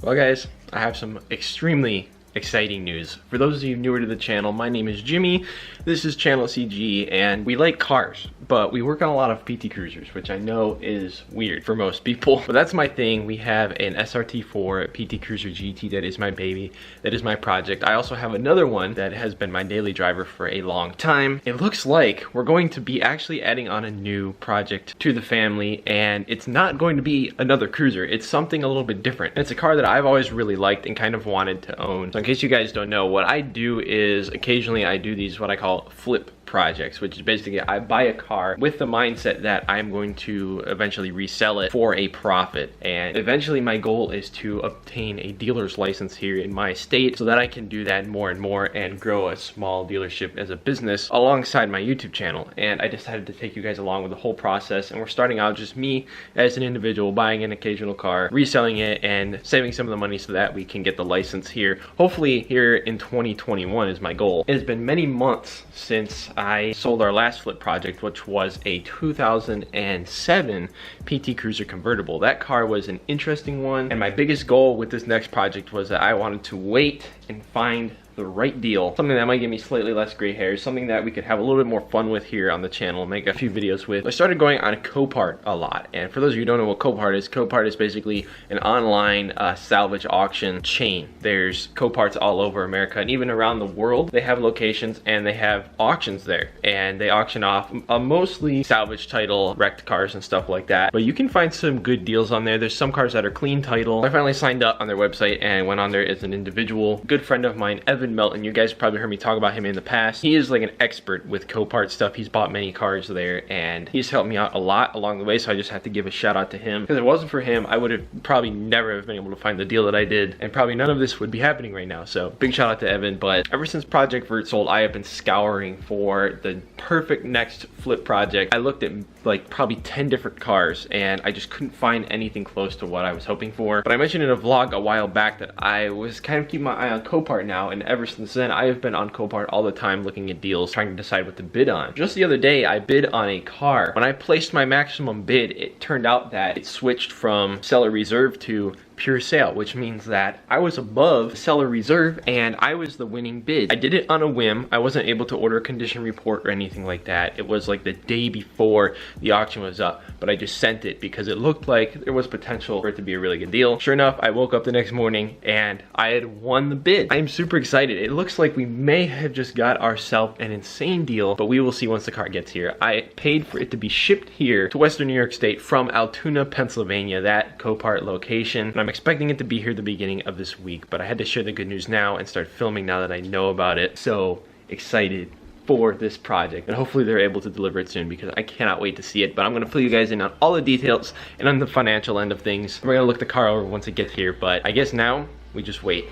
Well guys, I have some extremely exciting news. For those of you newer to the channel, my name is Jimmy, this is Channel CG, and we like cars, but we work on a lot of PT Cruisers, which I know is weird for most people, but that's my thing. We have an SRT4 PT Cruiser GT that is my baby, that is my project. I also have another one that has been my daily driver for a long time. It looks like we're going to be actually adding on a new project to the family, and it's not going to be another cruiser. It's something a little bit different. It's a car that I've always really liked and kind of wanted to own. So in case you guys don't know, what I do is occasionally I do these what I call flip projects, which is basically I buy a car with the mindset that I'm going to eventually resell it for a profit, and eventually my goal is to obtain a dealer's license here in my state so that I can do that more and more and grow a small dealership as a business alongside my YouTube channel. And I decided to take you guys along with the whole process, and we're starting out just me as an individual buying an occasional car, reselling it, and saving some of the money so that we can get the license here, hopefully here in 2021 is my goal. It has been many months since I sold our last flip project, which was a 2007 PT Cruiser convertible. That car was an interesting one, and my biggest goal with this next project was that I wanted to wait and find the right deal, something that might give me slightly less gray hairs, something that we could have a little bit more fun with here on the channel, make a few videos with. I started going on Copart a lot, and for those of you who don't know what Copart is basically an online salvage auction chain. There's Coparts all over America and even around the world. They have locations and they have auctions there, and they auction off mostly salvage title, wrecked cars and stuff like that, but you can find some good deals on there. There's some cars that are clean title. I finally signed up on their website and went on there as an individual. Good friend of mine, Evan Melton, you guys probably heard me talk about him in the past. He is like an expert with Copart stuff. He's bought many cars there, and he's helped me out a lot along the way, so I just have to give a shout out to him, because if it wasn't for him I would have probably never have been able to find the deal that I did, and probably none of this would be happening right now. So big shout out to Evan. But ever since Project Vert sold, I have been scouring for the perfect next flip project. I looked at like probably 10 different cars, and I just couldn't find anything close to what I was hoping for. But I mentioned in a vlog a while back that I was kind of keeping my eye on Copart now, and ever since then I have been on Copart all the time looking at deals, trying to decide what to bid on. Just the other day I bid on a car. When I placed my maximum bid, it turned out that it switched from seller reserve to pure sale, which means that I was above seller reserve and I was the winning bid. I did it on a whim. I wasn't able to order a condition report or anything like that. It was like the day before the auction was up, but I just sent it because it looked like there was potential for it to be a really good deal. Sure enough, I woke up the next morning and I had won the bid. I am super excited. It looks like we may have just got ourselves an insane deal, but we will see once the car gets here. I paid for it to be shipped here to Western New York State from Altoona, Pennsylvania, that Copart location. And I'm expecting it to be here at the beginning of this week, but I had to share the good news now and start filming now that I know about it. So excited for this project, and hopefully they're able to deliver it soon, because I cannot wait to see it. But I'm gonna fill you guys in on all the details and on the financial end of things. We're gonna look the car over once it gets here, but I guess now we just wait.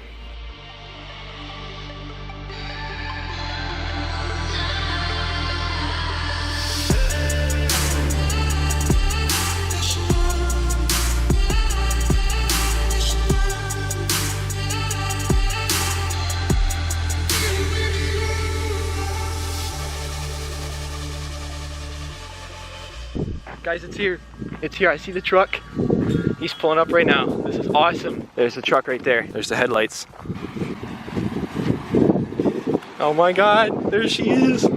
Guys, it's here. It's here. I see the truck. He's pulling up right now. This is awesome. There's the truck right there. There's the headlights. Oh my God, there she is.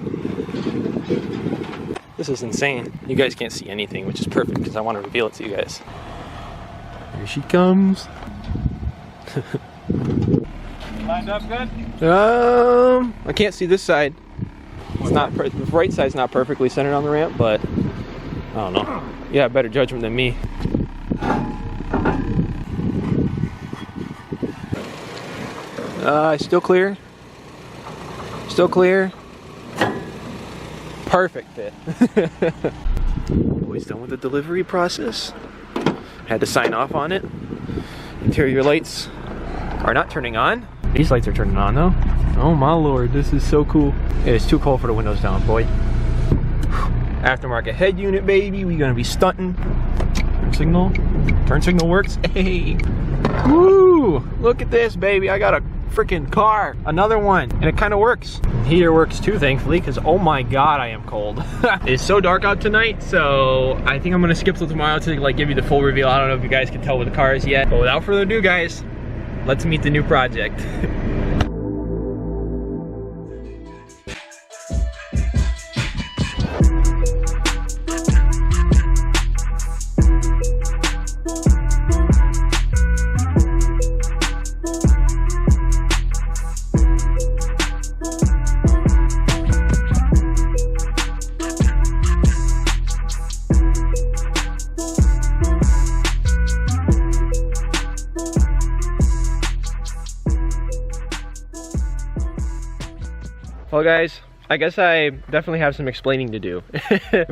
This is insane. You guys can't see anything, which is perfect because I want to reveal it to you guys. Here she comes. Lined up good? I can't see this side. It's not, the right side's not perfectly centered on the ramp, but I don't know. You have better judgment than me. Still clear. Still clear. Perfect fit. Always done with the delivery process. Had to sign off on it. Interior lights are not turning on. These lights are turning on though. Oh my lord, this is so cool. It is too cold for the windows down, boy. Aftermarket head unit, baby. We gonna be stunting. Turn signal. Turn signal works. Hey. Woo! Look at this, baby. I got a freaking car. Another one. And it kind of works. Heater works too, thankfully, because oh my God, I am cold. It's so dark out tonight, so I think I'm gonna skip till tomorrow to like give you the full reveal. I don't know if you guys can tell what the car is yet. But without further ado, guys, let's meet the new project. Well guys, I guess I definitely have some explaining to do.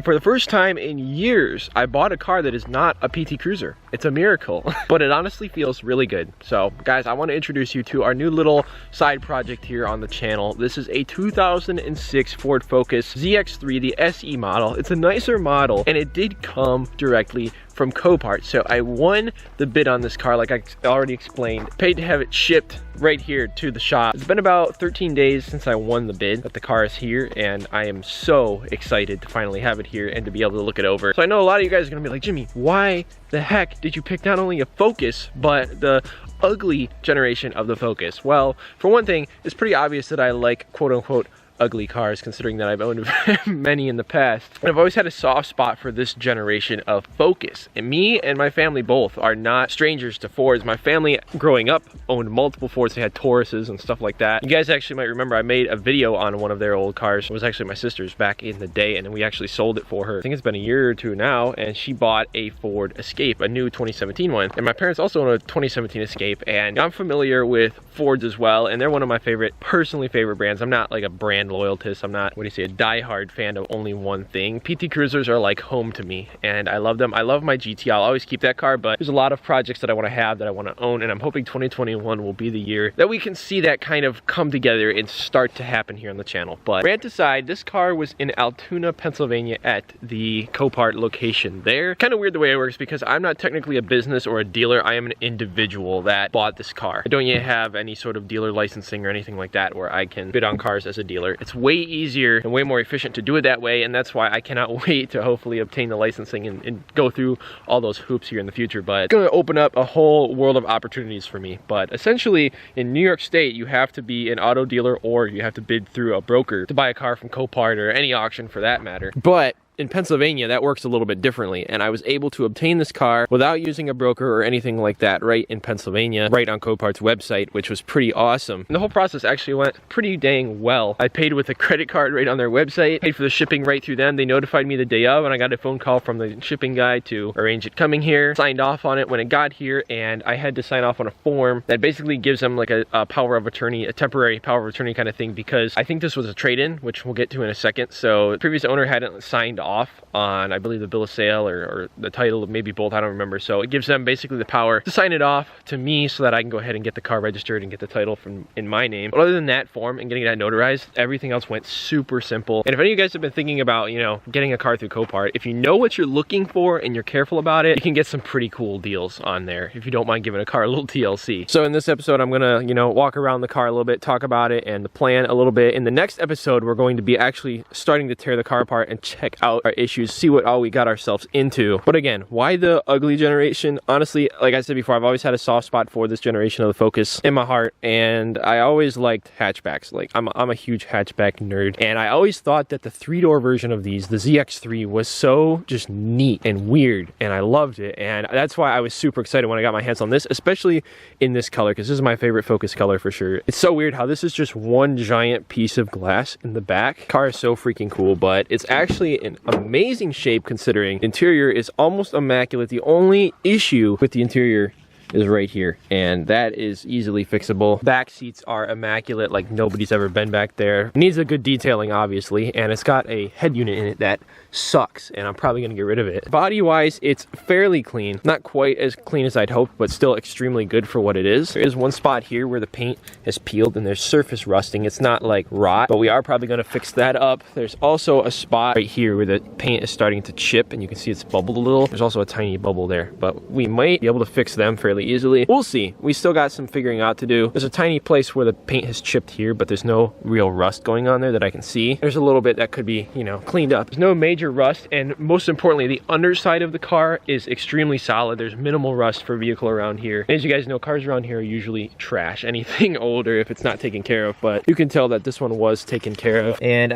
For the first time in years, I bought a car that is not a PT Cruiser. It's a miracle, but it honestly feels really good. So guys, I want to introduce you to our new little side project here on the channel. This is a 2006 Ford Focus ZX3, the SE model. It's a nicer model, and it did come directly from Copart. So I won the bid on this car, like I already explained. Paid to have it shipped right here to the shop. It's been about 13 days since I won the bid, but the car is here, and I am so excited to finally have it here and to be able to look it over. So I know a lot of you guys are gonna be like, Jimmy, why the heck did you pick not only a Focus, but the ugly generation of the Focus? Well, for one thing, it's pretty obvious that I like quote unquote ugly cars, considering that I've owned many in the past. And I've always had a soft spot for this generation of Focus. And me and my family both are not strangers to Fords. My family growing up owned multiple Fords. They had Tauruses and stuff like that. You guys actually might remember I made a video on one of their old cars. It was actually my sister's back in the day, and then we actually sold it for her. I think it's been a year or two now, and she bought a Ford Escape, a new 2017 one. And my parents also own a 2017 Escape, and I'm familiar with Fords as well, and they're one of my personally favorite brands. I'm not like a brand loyalist. I'm not, what do you say, a diehard fan of only one thing. PT Cruisers are like home to me, and I love them. I love my GT. I'll always keep that car, but there's a lot of projects that I want to have, that I want to own, and I'm hoping 2021 will be the year that we can see that kind of come together and start to happen here on the channel. But rant aside, this car was in Altoona, Pennsylvania at the Copart location there. Kind of weird the way it works, because I'm not technically a business or a dealer. I am an individual that bought this car. I don't yet have any sort of dealer licensing or anything like that where I can bid on cars as a dealer. It's way easier and way more efficient to do it that way, and that's why I cannot wait to hopefully obtain the licensing and go through all those hoops here in the future. But it's going to open up a whole world of opportunities for me. But essentially, in New York State, you have to be an auto dealer, or you have to bid through a broker to buy a car from Copart, or any auction for that matter. But in Pennsylvania, that works a little bit differently, and I was able to obtain this car without using a broker or anything like that right in Pennsylvania, right on Copart's website, which was pretty awesome. And the whole process actually went pretty dang well. I paid with a credit card right on their website, paid for the shipping right through them. They notified me the day of, and I got a phone call from the shipping guy to arrange it coming here, signed off on it when it got here, and I had to sign off on a form that basically gives them like a power of attorney, a temporary power of attorney kind of thing, because I think this was a trade-in, which we'll get to in a second. So the previous owner hadn't signed off on, I believe, the bill of sale or the title, maybe both, I don't remember. So it gives them basically the power to sign it off to me so that I can go ahead and get the car registered and get the title in my name. But other than that form and getting that notarized, everything else went super simple. And if any of you guys have been thinking about, you know, getting a car through Copart, if you know what you're looking for and you're careful about it, you can get some pretty cool deals on there if you don't mind giving a car a little TLC. So in this episode, I'm gonna, you know, walk around the car a little bit, talk about it and the plan a little bit. In the next episode, we're going to be actually starting to tear the car apart and check out our issues, see what all we got ourselves into. But again, why the ugly generation? Honestly, like I said before, I've always had a soft spot for this generation of the Focus in my heart, and I always liked hatchbacks. Like I'm a huge hatchback nerd, and I always thought that the 3-door version of these, the ZX3, was so just neat and weird, and I loved it. And that's why I was super excited when I got my hands on this, especially in this color, because this is my favorite Focus color for sure. It's so weird how this is just one giant piece of glass in the back. Car is so freaking cool, but it's actually an amazing shape considering. Interior is almost immaculate. The only issue with the interior is right here, and that is easily fixable. Back seats are immaculate, like nobody's ever been back there. It needs a good detailing, obviously, and it's got a head unit in it that sucks, and I'm probably gonna get rid of it. Body-wise, it's fairly clean. Not quite as clean as I'd hoped, but still extremely good for what it is. There is one spot here where the paint has peeled and there's surface rusting. It's not like rot, but we are probably gonna fix that up. There's also a spot right here where the paint is starting to chip, and you can see it's bubbled a little. There's also a tiny bubble there, but we might be able to fix them fairly easily. We'll see. We still got some figuring out to do. There's a tiny place where the paint has chipped here, but there's no real rust going on there that I can see. There's a little bit that could be, you know, cleaned up. There's no major major rust, and most importantly, the underside of the car is extremely solid. There's minimal rust for a vehicle around here. As you guys know, cars around here are usually trash. Anything older if it's not taken care of, but you can tell that this one was taken care of. And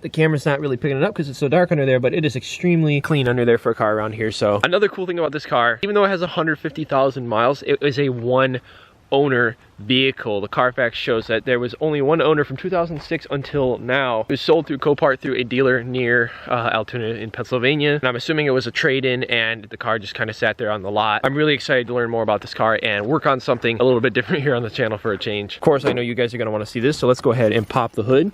the camera's not really picking it up because it's so dark under there, but it is extremely clean under there for a car around here. So another cool thing about this car, even though it has 150,000 miles, it is a one owner vehicle. The Carfax shows that there was only one owner from 2006 until now. It was sold through Copart through a dealer near Altoona in Pennsylvania, and I'm assuming it was a trade-in and the car just kind of sat there on the lot. I'm really excited to learn more about this car and work on something a little bit different here on the channel for a change. Of course, I know you guys are going to want to see this, so let's go ahead and pop the hood.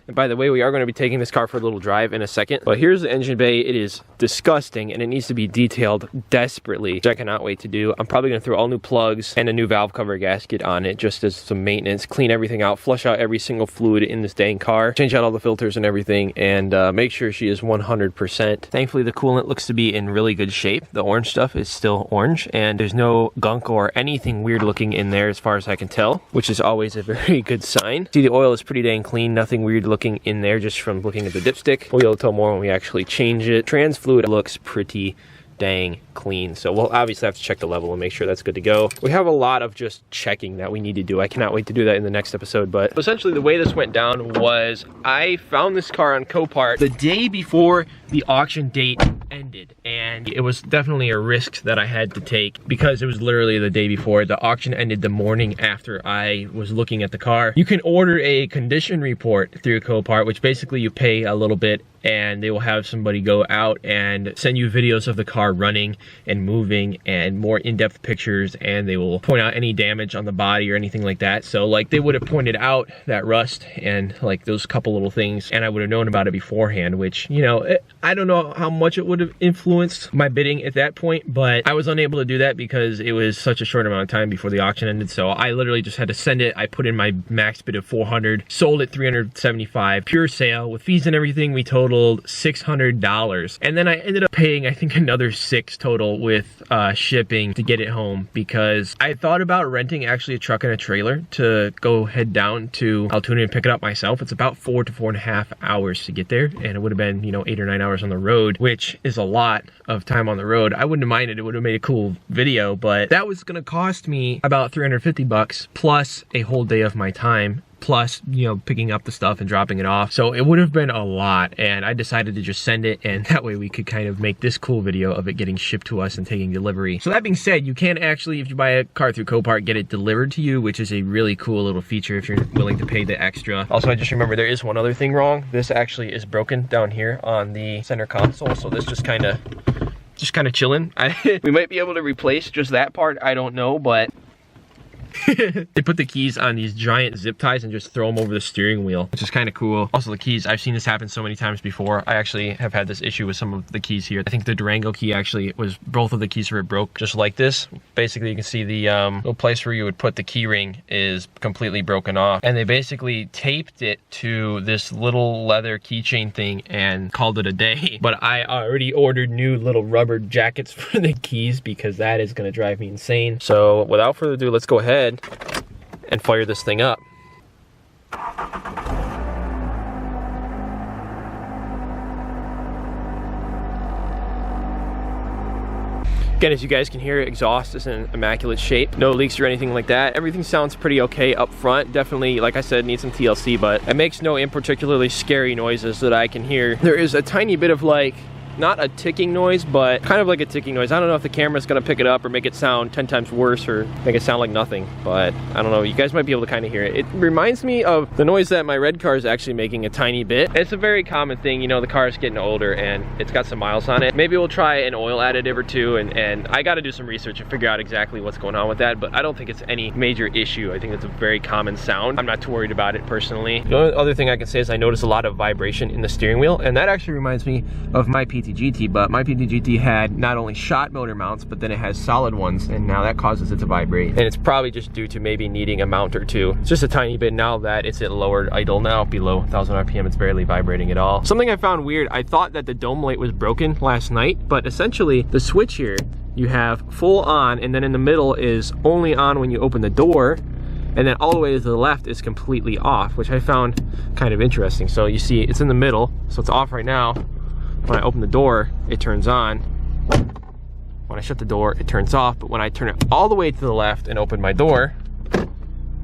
And by the way, we are going to be taking this car for a little drive in a second. But here's the engine bay. It is disgusting and it needs to be detailed desperately, which I cannot wait to do. I'm probably going to throw all new plugs and a new valve cover gasket on it just as some maintenance, clean everything out, flush out every single fluid in this dang car, change out all the filters and everything, and make sure she is 100%. Thankfully, the coolant looks to be in really good shape. The orange stuff is still orange and there's no gunk or anything weird looking in there as far as I can tell, which is always a very good sign. See, the oil is pretty dang clean, nothing weird looking in there just from looking at the dipstick. We'll be able to tell more when we actually change it. Trans fluid looks pretty dang clean, so we'll obviously have to check the level and make sure that's good to go. We have a lot of just checking that we need to do. I cannot wait to do that in the next episode. But essentially the way this went down was I found this car on Copart the day before the auction date ended, and it was definitely a risk that I had to take because it was literally the day before. The auction ended the morning after I was looking at the car. You can order a condition report through Copart, which basically you pay a little bit and they will have somebody go out and send you videos of the car running and moving and more in-depth pictures, and they will point out any damage on the body or anything like that. So like they would have pointed out that rust and like those couple little things, and I would have known about it beforehand, which, you know, I don't know how much it would have influenced my bidding at that point, but I was unable to do that because it was such a short amount of time before the auction ended. So I literally just had to send it. I put in my max bid of 400, sold it 375, pure sale with fees and everything. We totaled $600, and then I ended up paying I think another $6 total with shipping to get it home, because I thought about renting actually a truck and a trailer to go head down to Altoona and pick it up myself. It's about 4 to 4.5 hours to get there, and it would have been, you know, 8 or 9 hours on the road, which is a lot of time on the road. I wouldn't have minded. It would have made a cool video, but that was gonna cost me about 350 bucks plus a whole day of my time, plus, you know, picking up the stuff and dropping it off. So it would have been a lot, and I decided to just send it, and that way we could kind of make this cool video of it getting shipped to us and taking delivery. So that being said, you can actually, if you buy a car through Copart, get it delivered to you, which is a really cool little feature if you're willing to pay the extra. Also, I just remember there is one other thing wrong. This actually is broken down here on the center console, so this just kind of chilling. We might be able to replace just that part, I don't know, but they put the keys on these giant zip ties and just throw them over the steering wheel, which is kind of cool. Also the keys, I've seen this happen so many times before. I actually have had this issue with some of the keys here. I think the Durango key actually was, both of the keys were broke just like this. Basically you can see the little place where you would put the key ring is completely broken off, and they basically taped it to this little leather keychain thing and called it a day. But I already ordered new little rubber jackets for the keys because that is going to drive me insane. So without further ado, let's go ahead and fire this thing up. Again, as you guys can hear, exhaust is in immaculate shape. No leaks or anything like that. Everything sounds pretty okay up front. Definitely, like I said, needs some TLC, but it makes no particularly scary noises that I can hear. There is a tiny bit of like, not a ticking noise, but kind of like a ticking noise. I don't know if the camera's gonna pick it up or make it sound 10 times worse or make it sound like nothing, but I don't know. You guys might be able to kind of hear it. It reminds me of the noise that my red car is actually making a tiny bit. It's a very common thing, you know, the car is getting older and it's got some miles on it. Maybe we'll try an oil additive or two, and I gotta do some research and figure out exactly what's going on with that, but I don't think it's any major issue. I think it's a very common sound. I'm not too worried about it personally. The only other thing I can say is I notice a lot of vibration in the steering wheel, and that actually reminds me of my PT-GT, but my PT-GT had not only shot motor mounts, but then it has solid ones, and now that causes it to vibrate. And it's probably just due to maybe needing a mount or two. It's just a tiny bit. Now that it's at lowered idle, now below 1000 RPM, it's barely vibrating at all. Something I found weird, I thought that the dome light was broken last night, but essentially the switch here, you have full on, and then in the middle is only on when you open the door, and then all the way to the left is completely off, which I found kind of interesting. So you see it's in the middle, so it's off right now. when I open the door, it turns on. When I shut the door, it turns off. But when I turn it all the way to the left and open my door,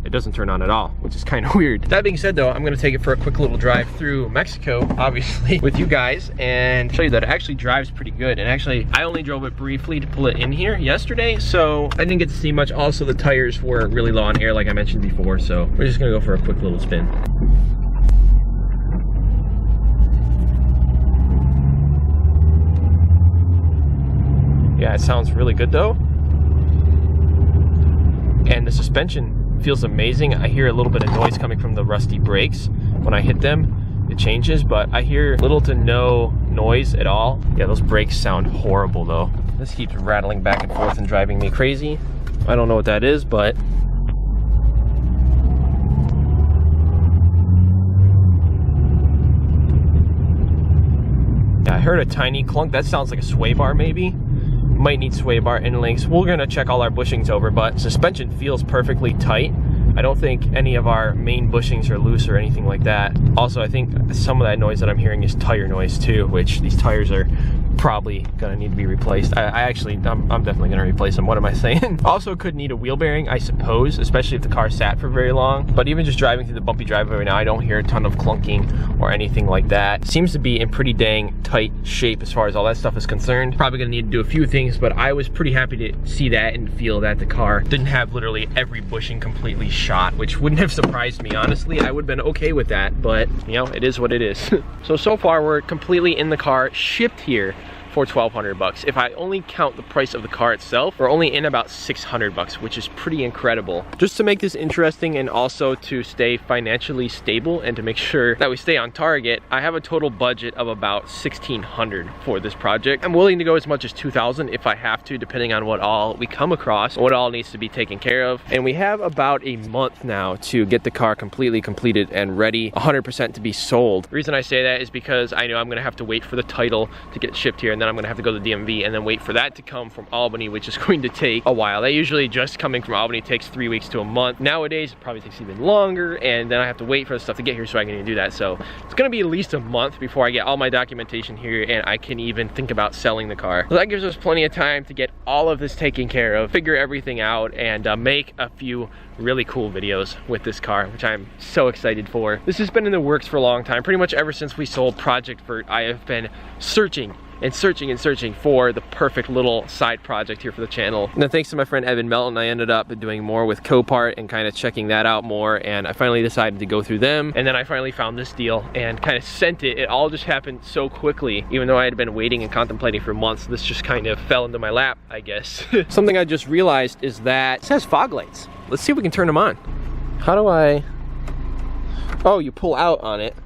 it doesn't turn on at all, which is kind of weird. That being said though, I'm gonna take it for a quick little drive through Mexico, obviously, with you guys, and show you that it actually drives pretty good. And actually, I only drove it briefly to pull it in here yesterday, so I didn't get to see much. Also, the tires were really low on air, like I mentioned before, so we're just gonna go for a quick little spin. Yeah, it sounds really good though. And the suspension feels amazing. I hear a little bit of noise coming from the rusty brakes. When I hit them, it changes, but I hear little to no noise at all. Yeah, those brakes sound horrible though. This keeps rattling back and forth and driving me crazy. I don't know what that is, but yeah, I heard a tiny clunk. That sounds like a sway bar maybe. Might need sway bar end links. We're gonna check all our bushings over, but suspension feels perfectly tight. I don't think any of our main bushings are loose or anything like that. Also, I think some of that noise that I'm hearing is tire noise too, which these tires are probably gonna need to be replaced. I'm definitely gonna replace them. What am I saying? Also could need a wheel bearing, I suppose, especially if the car sat for very long. But even just driving through the bumpy driveway right now, I don't hear a ton of clunking or anything like that. Seems to be in pretty dang tight shape as far as all that stuff is concerned. Probably gonna need to do a few things, but I was pretty happy to see that and feel that the car didn't have literally every bushing completely shot, which wouldn't have surprised me, honestly. I would have been okay with that, but you know, it is what it is. So far we're completely in the car, shipped here for $1,200. If I only count the price of the car itself, we're only in about $600, which is pretty incredible. Just to make this interesting and also to stay financially stable and to make sure that we stay on target, I have a total budget of about $1,600 for this project. I'm willing to go as much as $2,000 if I have to, depending on what all we come across, what all needs to be taken care of. And we have about a month now to get the car completely completed and ready 100% to be sold. The reason I say that is because I know I'm gonna have to wait for the title to get shipped here, and then I'm gonna have to go to the DMV and then wait for that to come from Albany, which is going to take a while. That usually just coming from Albany takes 3 weeks to a month. Nowadays, it probably takes even longer, and then I have to wait for the stuff to get here so I can even do that. So it's gonna be at least a month before I get all my documentation here and I can even think about selling the car. So that gives us plenty of time to get all of this taken care of, figure everything out, and make a few really cool videos with this car, which I'm so excited for. This has been in the works for a long time. Pretty much ever since we sold Project Vert, I have been searching and searching for the perfect little side project here for the channel. And then thanks to my friend Evan Melton, I ended up doing more with Copart and kind of checking that out more, and I finally decided to go through them. And then I finally found this deal and kind of sent it. It all just happened so quickly, even though I had been waiting and contemplating for months. This just kind of fell into my lap, I guess. Something I just realized is that it has fog lights. Let's see if we can turn them on. How do I? Oh, you pull out on it.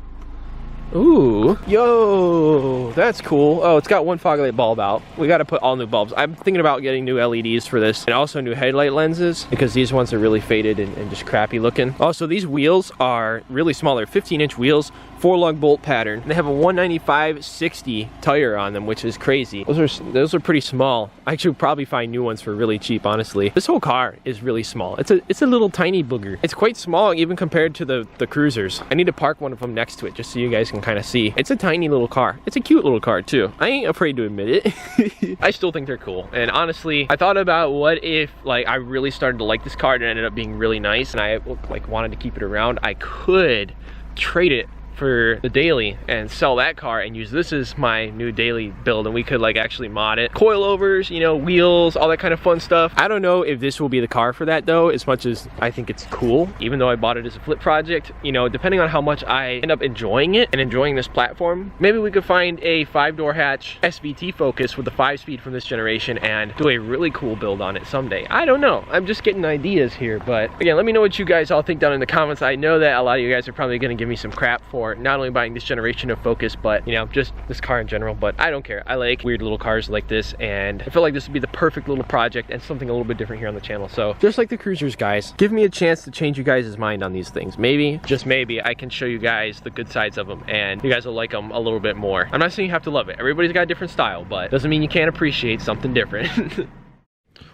Ooh, yo, that's cool. Oh, it's got one fog light bulb out. We got to put all new bulbs. I'm thinking about getting new LEDs for this, and also new headlight lenses, because these ones are really faded and just crappy looking. Also, these wheels are really small. They're 15-inch wheels, 4-lug bolt pattern. They have a 195/60 tire on them, which is crazy. Those are pretty small. I should probably find new ones for really cheap, honestly. This whole car is really small. It's a little tiny booger. It's quite small even compared to the Cruisers. I need to park one of them next to it just so you guys can kind of see. It's a tiny little car. It's a cute little car too. I ain't afraid to admit it. I still think they're cool. And honestly, I thought about what if like I really started to like this car and it ended up being really nice and I like wanted to keep it around. I could trade it for the daily and sell that car and use this as my new daily build, and we could like actually mod it. Coilovers, you know, wheels, all that kind of fun stuff. I don't know if this will be the car for that though, as much as I think it's cool, even though I bought it as a flip project. You know, depending on how much I end up enjoying it and enjoying this platform, maybe we could find a 5-door hatch SVT Focus with the 5-speed from this generation and do a really cool build on it someday. I don't know. I'm just getting ideas here, but again, let me know what you guys all think down in the comments. I know that a lot of you guys are probably going to give me some crap for not only buying this generation of Focus, but you know, just this car in general. But I don't care. I like weird little cars like this, and I feel like this would be the perfect little project and something a little bit different here on the channel. So just like the Cruisers, guys, give me a chance to change you guys' mind on these things. Maybe, just maybe, I can show you guys the good sides of them and you guys will like them a little bit more. I'm not saying you have to love it. Everybody's got a different style, but doesn't mean you can't appreciate something different.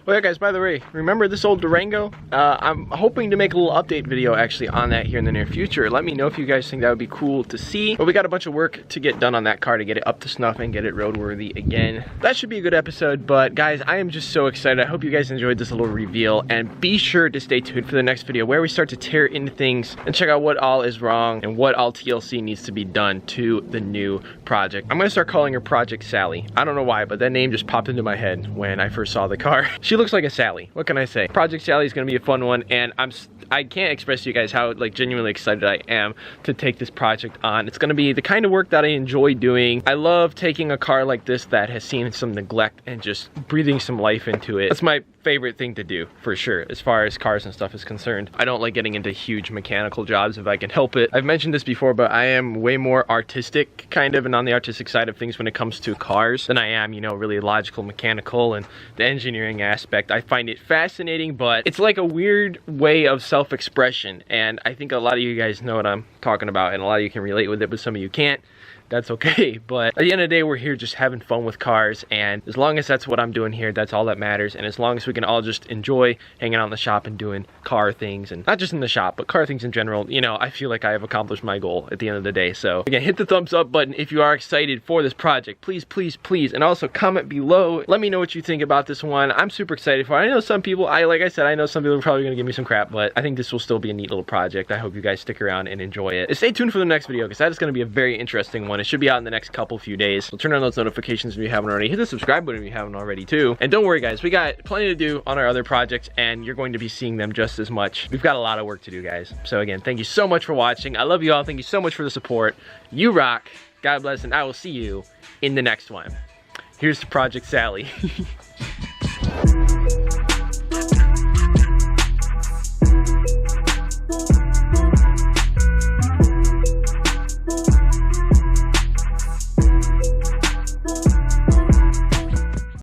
Well, yeah, guys, by the way, remember this old Durango? I'm hoping to make a little update video actually on that here in the near future. Let me know if you guys think that would be cool to see. But we got a bunch of work to get done on that car to get it up to snuff and get it roadworthy again. That should be a good episode, but guys, I am just so excited. I hope you guys enjoyed this little reveal, and be sure to stay tuned for the next video where we start to tear into things and check out what all is wrong and what all TLC needs to be done to the new project. I'm gonna start calling her Project Sally. I don't know why, but that name just popped into my head when I first saw the car. She looks like a Sally. What can I say? Project Sally is gonna be a fun one, and I can't express to you guys how like genuinely excited I am to take this project on. It's gonna be the kind of work that I enjoy doing. I love taking a car like this that has seen some neglect and just breathing some life into it. That's my favorite thing to do, for sure, as far as cars and stuff is concerned. I don't like getting into huge mechanical jobs if I can help it. I've mentioned this before, but I am way more artistic, kind of, and on the artistic side of things when it comes to cars than I am, you know, really logical, mechanical, and the engineering aspect. I find it fascinating, but it's like a weird way of self-expression, and I think a lot of you guys know what I'm talking about, and a lot of you can relate with it, but some of you can't. That's okay, but at the end of the day, we're here just having fun with cars, and as long as that's what I'm doing here, that's all that matters. And as long as we can all just enjoy hanging out in the shop and doing car things, and not just in the shop, but car things in general, you know, I feel like I have accomplished my goal at the end of the day. So again, hit the thumbs up button if you are excited for this project. Please, please, please, and also comment below. Let me know what you think about this one. I'm super excited for it. I know some people, like I said, I know some people are probably gonna give me some crap, but I think this will still be a neat little project. I hope you guys stick around and enjoy it. And stay tuned for the next video, because that is gonna be a very interesting one. It should be out in the next few days. So turn on those notifications if you haven't already. Hit the subscribe button if you haven't already too. And don't worry guys, we got plenty to do on our other projects, and you're going to be seeing them just as much. We've got a lot of work to do, guys. So again, thank you so much for watching. I love you all. Thank you so much for the support. You rock. God bless, and I will see you in the next one. Here's to Project Sally.